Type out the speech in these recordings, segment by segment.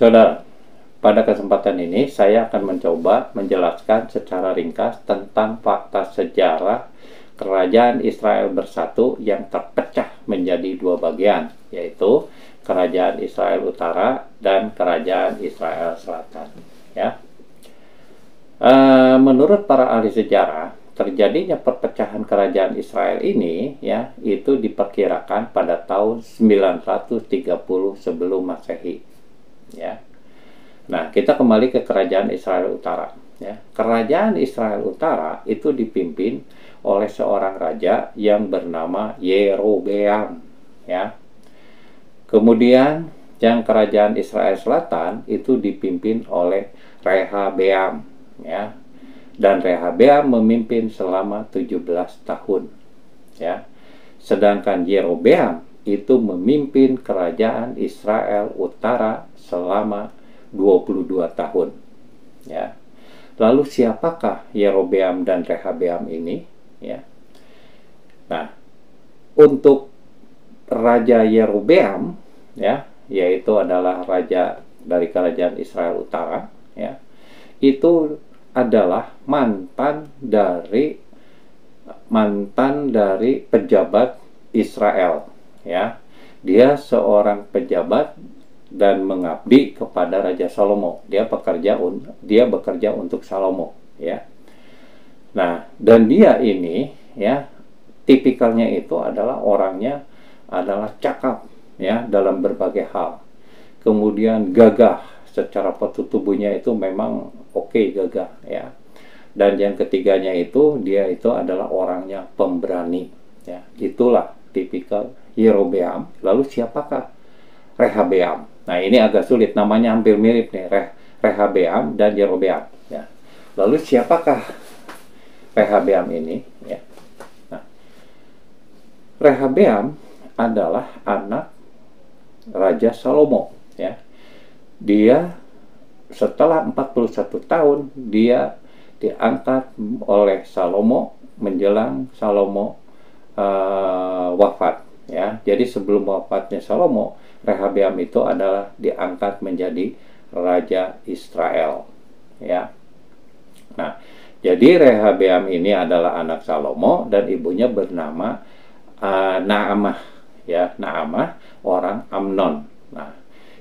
Saudara, pada kesempatan ini saya akan mencoba menjelaskan secara ringkas tentang fakta sejarah kerajaan Israel bersatu yang terpecah menjadi dua bagian, yaitu kerajaan Israel Utara dan kerajaan Israel Selatan. Ya, menurut para ahli sejarah, terjadinya perpecahan kerajaan Israel ini ya itu diperkirakan pada tahun 930 sebelum Masehi. Ya. Nah, kita kembali ke kerajaan Israel Utara. Ya. Kerajaan Israel Utara itu dipimpin oleh seorang raja yang bernama Yerobeam. Ya. Kemudian yang kerajaan Israel Selatan itu dipimpin oleh Rehabeam. Ya. Dan Rehabeam memimpin selama 17 tahun. Ya. Sedangkan Yerobeam itu memimpin kerajaan Israel Utara selama 22 tahun. Ya. Lalu siapakah Yerobeam dan Rehabeam ini? Ya. Nah, untuk Raja Yerobeam, ya, yaitu adalah raja dari kerajaan Israel Utara, ya, itu adalah mantan dari pejabat Israel, ya. Dia seorang pejabat dan mengabdi kepada Raja Salomo. Dia bekerja untuk Salomo, ya. Nah, dan dia ini, ya, tipikalnya itu adalah orangnya adalah cakap, ya, dalam berbagai hal. Kemudian gagah, secara postur tubuhnya itu memang oke, gagah, ya. Dan yang ketiganya itu dia itu adalah orangnya pemberani, ya. Itulah tipikal Yerobeam. Lalu siapakah Rehabeam? Nah, ini agak sulit, namanya hampir mirip nih, Rehabeam dan Yerobeam, ya. Lalu siapakah Rehabeam ini, ya? Nah, Rehabeam adalah anak Raja Salomo, ya. Dia setelah 41 tahun dia diangkat oleh Salomo menjelang Salomo wafat, ya. Jadi sebelum wafatnya Salomo, Rehabeam itu adalah diangkat menjadi raja Israel, ya. Nah, jadi Rehabeam ini adalah anak Salomo dan ibunya bernama Naamah, ya. Naamah orang Amnon. Nah,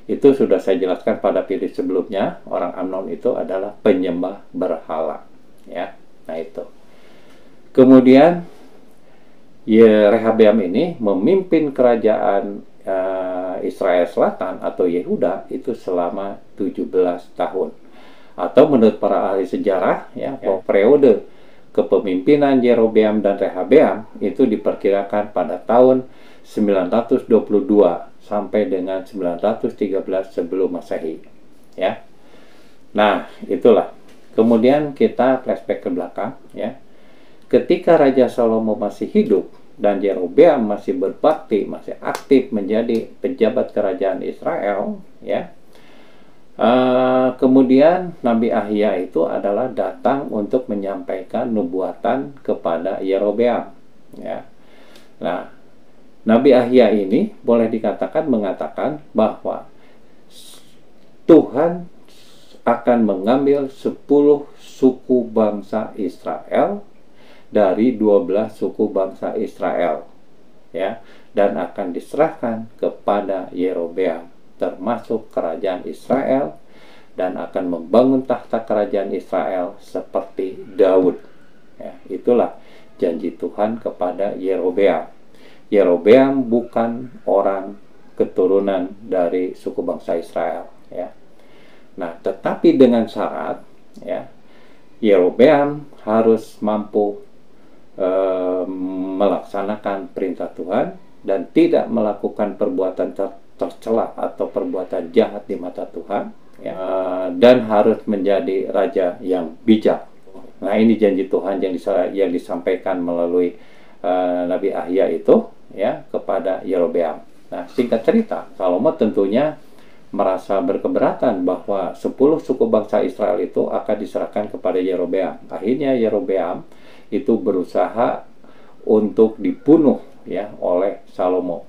itu sudah saya jelaskan pada video sebelumnya. Orang Amnon itu adalah penyembah berhala, ya. Nah, itu. Kemudian Rehabeam ini memimpin kerajaan Israel Selatan atau Yehuda itu selama 17 tahun. Atau menurut para ahli sejarah, ya, periode kepemimpinan Yerobeam dan Rehabeam itu diperkirakan pada tahun 922 sampai dengan 913 sebelum Masehi, ya. Nah, itulah. Kemudian kita flashback ke belakang, ya. Ketika Raja Salomo masih hidup dan Yerobeam masih berbakti, masih aktif menjadi pejabat kerajaan Israel, ya. Kemudian Nabi Ahia itu adalah datang untuk menyampaikan nubuatan kepada Yerobeam, ya. Nah, Nabi Ahia ini boleh dikatakan mengatakan bahwa Tuhan akan mengambil 10 suku bangsa Israel dari 12 suku bangsa Israel, ya, dan akan diserahkan kepada Yerobeam, termasuk kerajaan Israel, dan akan membangun tahta kerajaan Israel seperti Daud, ya. Itulah janji Tuhan kepada Yerobeam. Yerobeam bukan orang keturunan dari suku bangsa Israel, ya. Nah, tetapi dengan syarat, ya, Yerobeam harus mampu melaksanakan perintah Tuhan dan tidak melakukan perbuatan tercela atau perbuatan jahat di mata Tuhan, ya, dan harus menjadi raja yang bijak. Nah, ini janji Tuhan yang disampaikan melalui Nabi Ahia itu, ya, kepada Yerobeam. Nah, singkat cerita, Salomo tentunya merasa berkeberatan bahwa 10 suku bangsa Israel itu akan diserahkan kepada Yerobeam. Akhirnya Yerobeam itu berusaha untuk dibunuh, ya, oleh Salomo.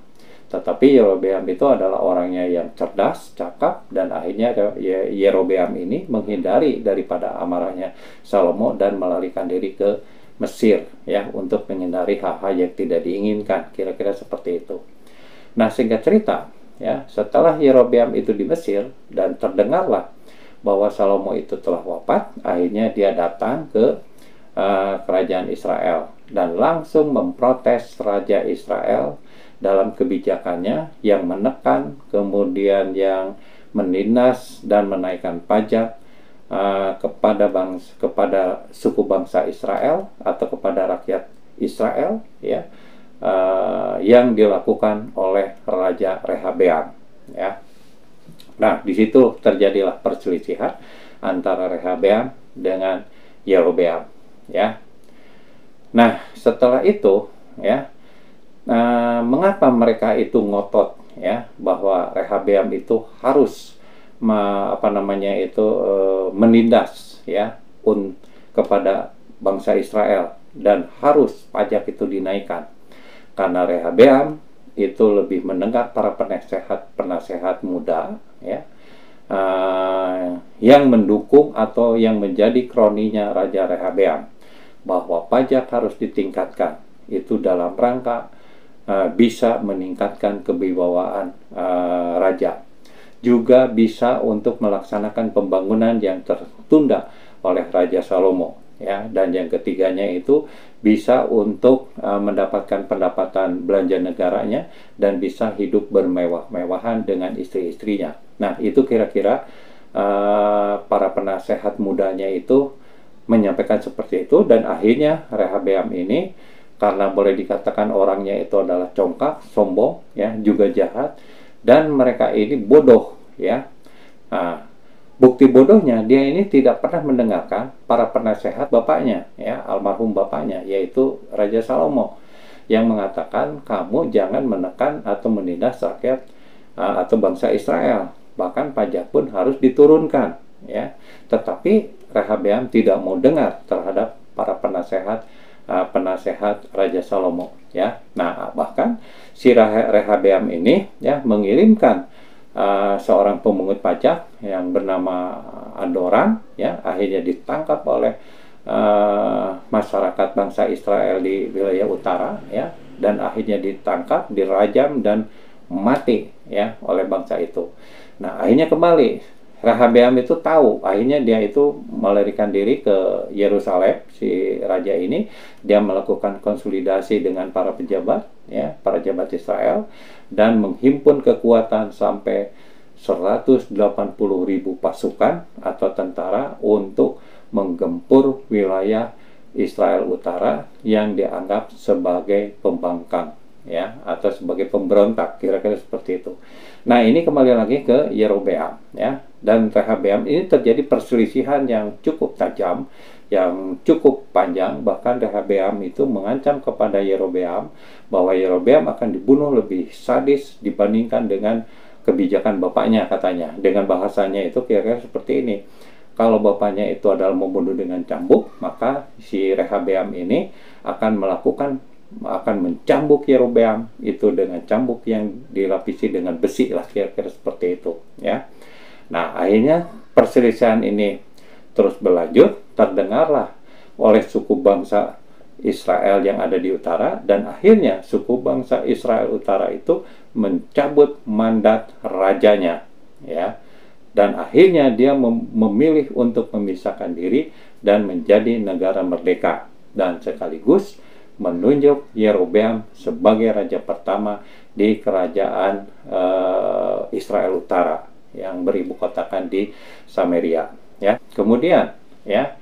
Tetapi Yerobeam itu adalah orangnya yang cerdas, cakap, dan akhirnya Yerobeam ini menghindari daripada amarahnya Salomo dan melarikan diri ke Mesir, ya, untuk menghindari hal-hal yang tidak diinginkan, kira-kira seperti itu. Nah, singkat cerita, ya, setelah Yerobeam itu di Mesir dan terdengarlah bahwa Salomo itu telah wafat, akhirnya dia datang ke kerajaan Israel dan langsung memprotes Raja Israel dalam kebijakannya yang menekan, kemudian yang menindas dan menaikkan pajak kepada suku bangsa Israel atau kepada rakyat Israel, ya, yang dilakukan oleh Raja Rehabeam, ya. Nah, di situ terjadilah perselisihan antara Rehabeam dengan Yerobeam, ya. Nah, setelah itu, ya, mengapa mereka itu ngotot, ya, bahwa Rehabeam itu harus menindas, ya, kepada bangsa Israel dan harus pajak itu dinaikkan, karena Rehabeam itu lebih mendengar para penasehat muda, ya, yang mendukung atau yang menjadi kroninya Raja Rehabeam, bahwa pajak harus ditingkatkan itu dalam rangka bisa meningkatkan kewibawaan raja, juga bisa untuk melaksanakan pembangunan yang tertunda oleh Raja Salomo, ya, dan yang ketiganya itu bisa untuk mendapatkan pendapatan belanja negaranya dan bisa hidup bermewah-mewahan dengan istri-istrinya. Nah, itu kira-kira para penasehat mudanya itu menyampaikan seperti itu, dan akhirnya Rehabeam ini, karena boleh dikatakan orangnya itu adalah congkak, sombong, ya, juga jahat, dan mereka ini bodoh, ya. Nah, bukti bodohnya, dia ini tidak pernah mendengarkan para penasehat bapaknya, ya, almarhum bapaknya, yaitu Raja Salomo, yang mengatakan kamu jangan menekan atau menindas rakyat atau bangsa Israel, bahkan pajak pun harus diturunkan, ya. Tetapi Rehabeam tidak mau dengar terhadap para penasehat Raja Salomo, ya. Nah, bahkan si Rehabeam ini, ya, mengirimkan seorang pemungut pajak yang bernama Adoram, ya, akhirnya ditangkap oleh masyarakat bangsa Israel di wilayah utara, ya, dan akhirnya ditangkap, dirajam dan mati, ya, oleh bangsa itu. Nah, akhirnya kembali Rehabeam itu tahu, akhirnya dia itu melarikan diri ke Yerusalem, si raja ini. Dia melakukan konsolidasi dengan para pejabat, ya, para pejabat Israel, dan menghimpun kekuatan sampai 180.000 pasukan atau tentara untuk menggempur wilayah Israel Utara yang dianggap sebagai pembangkang, ya, atau sebagai pemberontak, kira-kira seperti itu. Nah, ini kembali lagi ke Yerobeam, ya, dan Rehabeam ini terjadi perselisihan yang cukup tajam, yang cukup panjang. Bahkan Rehabeam itu mengancam kepada Yerobeam bahwa Yerobeam akan dibunuh lebih sadis dibandingkan dengan kebijakan bapaknya, katanya. Dengan bahasanya itu kira-kira seperti ini: kalau bapaknya itu adalah membunuh dengan cambuk, maka si Rehabeam ini akan mencambuk Yerobeam itu dengan cambuk yang dilapisi dengan besi lah, kira-kira seperti itu, ya. Nah, akhirnya perselisihan ini terus berlanjut, terdengarlah oleh suku bangsa Israel yang ada di utara, dan akhirnya suku bangsa Israel utara itu mencabut mandat rajanya, ya, dan akhirnya dia memilih untuk memisahkan diri dan menjadi negara merdeka, dan sekaligus menunjuk Yerobeam sebagai raja pertama di kerajaan Israel Utara yang beribu kotakan di Samaria, ya. Kemudian, ya,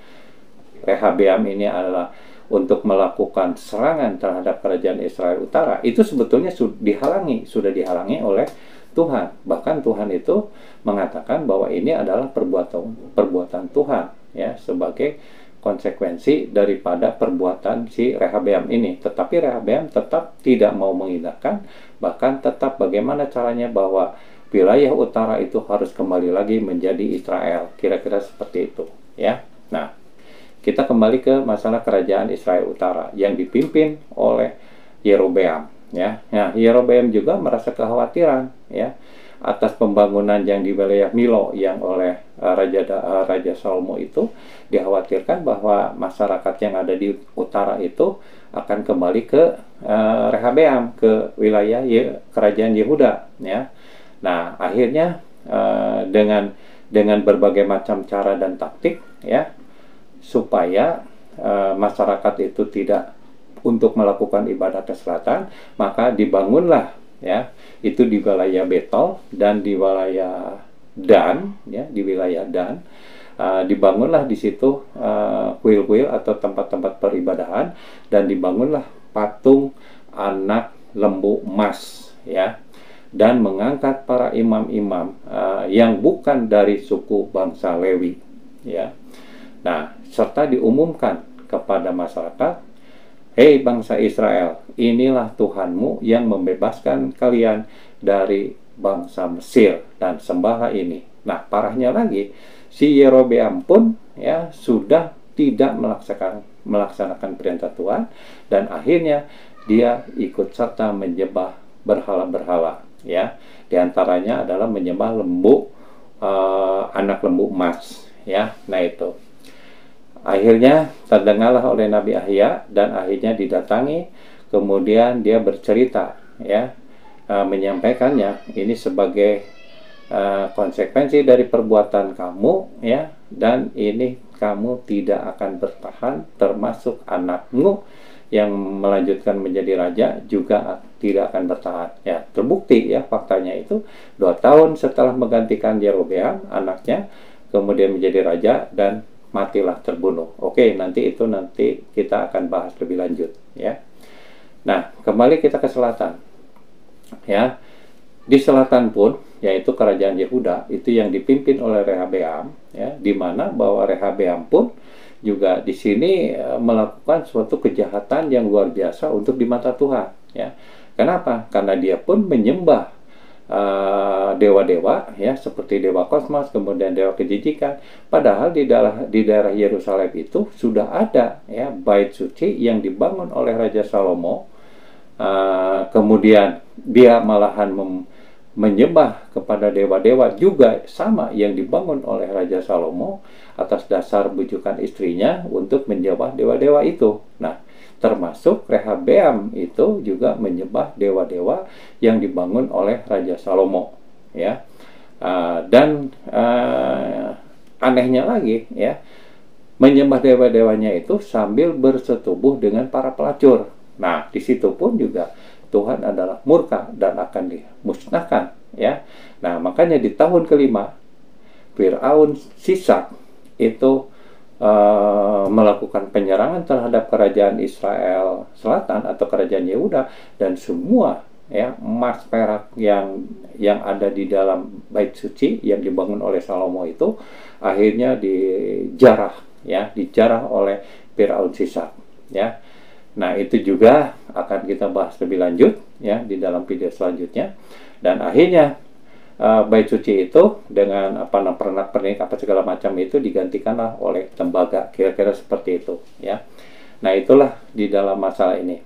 Rehabeam ini adalah untuk melakukan serangan terhadap kerajaan Israel Utara. Itu sebetulnya sudah dihalangi oleh Tuhan. Bahkan Tuhan itu mengatakan bahwa ini adalah perbuatan Tuhan, ya, sebagai konsekuensi daripada perbuatan si Rehabeam ini. Tetapi Rehabeam tetap tidak mau mengindahkan, bahkan tetap bagaimana caranya bahwa wilayah utara itu harus kembali lagi menjadi Israel, kira-kira seperti itu, ya. Nah, kita kembali ke masalah kerajaan Israel Utara yang dipimpin oleh Yerobeam, ya. Nah, Yerobeam juga merasa kekhawatiran ya atas pembangunan yang di wilayah Milo yang oleh Raja Salomo itu. Dikhawatirkan bahwa masyarakat yang ada di utara itu akan kembali ke Rehabeam, ke wilayah kerajaan Yehuda ya. Nah, akhirnya dengan berbagai macam cara dan taktik ya, supaya masyarakat itu tidak untuk melakukan ibadah ke selatan, maka dibangunlah ya itu di wilayah Betel dan di wilayah Dan ya, di wilayah Dan dibangunlah di situ kuil-kuil atau tempat-tempat peribadahan, dan dibangunlah patung anak lembu emas ya, dan mengangkat para imam-imam yang bukan dari suku bangsa Lewi ya. Nah, serta diumumkan kepada masyarakat, hei bangsa Israel, inilah Tuhanmu yang membebaskan kalian dari bangsa Mesir, dan sembahlah ini. Nah, parahnya lagi, si Yerobeam pun ya sudah tidak melaksanakan perintah Tuhan, dan akhirnya dia ikut serta menyembah berhala-berhala ya. Di antaranya adalah menyembah anak lembu emas ya. Nah, itu akhirnya terdengarlah oleh Nabi Ahia, dan akhirnya didatangi, kemudian dia bercerita ya, menyampaikannya ini sebagai konsekuensi dari perbuatan kamu ya, dan ini kamu tidak akan bertahan, termasuk anakmu yang melanjutkan menjadi raja juga tidak akan bertahan ya. Terbukti ya faktanya itu 2 tahun setelah menggantikan Yerobeam anaknya kemudian menjadi raja dan matilah terbunuh. Oke, nanti kita akan bahas lebih lanjut ya. Nah, kembali kita ke selatan ya. Di selatan pun yaitu kerajaan Yehuda itu yang dipimpin oleh Rehabeam ya, di mana bahwa Rehabeam pun juga di sini melakukan suatu kejahatan yang luar biasa untuk di mata Tuhan ya. Kenapa? Karena dia pun menyembah dewa-dewa ya, seperti dewa kosmos, kemudian dewa kejijikan. Padahal di daerah Yerusalem itu sudah ada ya bait suci yang dibangun oleh Raja Salomo. Kemudian dia malahan menyembah kepada dewa-dewa juga sama yang dibangun oleh Raja Salomo atas dasar bujukan istrinya untuk menyembah dewa-dewa itu. Nah, termasuk Rehabeam itu juga menyembah dewa-dewa yang dibangun oleh Raja Salomo ya. Dan anehnya lagi ya, menyembah dewa-dewanya itu sambil bersetubuh dengan para pelacur. Nah, di situ pun juga Tuhan adalah murka dan akan dimusnahkan ya. Nah, makanya di tahun kelima Firaun Sisak itu melakukan penyerangan terhadap kerajaan Israel Selatan atau kerajaan Yehuda, dan semua ya emas perak yang ada di dalam bait suci yang dibangun oleh Salomo itu akhirnya dijarah oleh Firaun Sisak ya. Nah, itu juga akan kita bahas lebih lanjut ya di dalam video selanjutnya. Dan akhirnya bait suci itu dengan pernak-pernik apa segala macam itu digantikanlah oleh tembaga, kira-kira seperti itu ya. Nah, itulah di dalam masalah ini.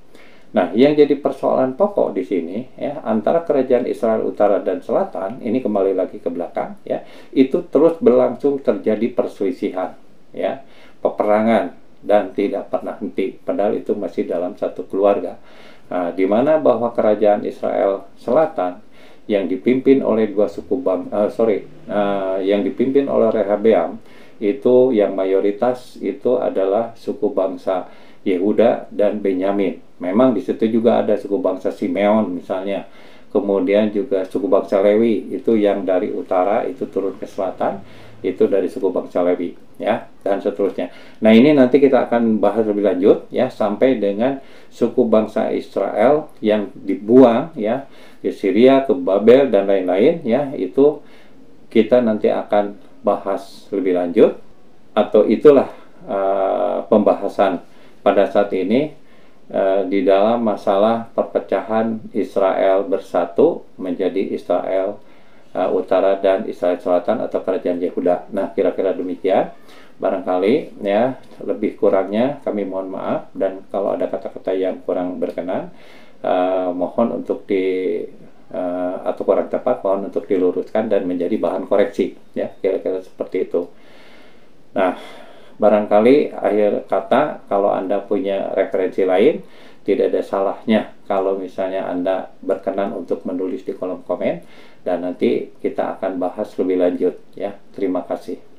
Nah, yang jadi persoalan pokok di sini ya, antara kerajaan Israel Utara dan Selatan, ini kembali lagi ke belakang ya, itu terus berlangsung terjadi perselisihan ya, peperangan, dan tidak pernah henti, padahal itu masih dalam satu keluarga. Nah, di mana bahwa kerajaan Israel Selatan yang dipimpin oleh yang dipimpin oleh Rehabeam itu yang mayoritas itu adalah suku bangsa Yehuda dan Benyamin. Memang di situ juga ada suku bangsa Simeon misalnya, kemudian juga suku bangsa Lewi itu yang dari utara itu turun ke selatan, itu dari suku bangsa Lewi ya, dan seterusnya. Nah, ini nanti kita akan bahas lebih lanjut ya, sampai dengan suku bangsa Israel yang dibuang ya ke Syria, ke Babel dan lain-lain ya, itu kita nanti akan bahas lebih lanjut, atau itulah pembahasan pada saat ini di dalam masalah perpecahan Israel bersatu menjadi Israel Utara dan Israel Selatan atau kerajaan Yehuda. Nah, kira-kira demikian. Barangkali ya lebih kurangnya kami mohon maaf, dan kalau ada kata-kata yang kurang berkenan mohon untuk atau kurang tepat, mohon untuk diluruskan dan menjadi bahan koreksi, ya, kira-kira seperti itu. Nah, barangkali akhir kata, kalau Anda punya referensi lain, tidak ada salahnya kalau misalnya Anda berkenan untuk menulis di kolom komen, dan nanti kita akan bahas lebih lanjut, ya. Terima kasih.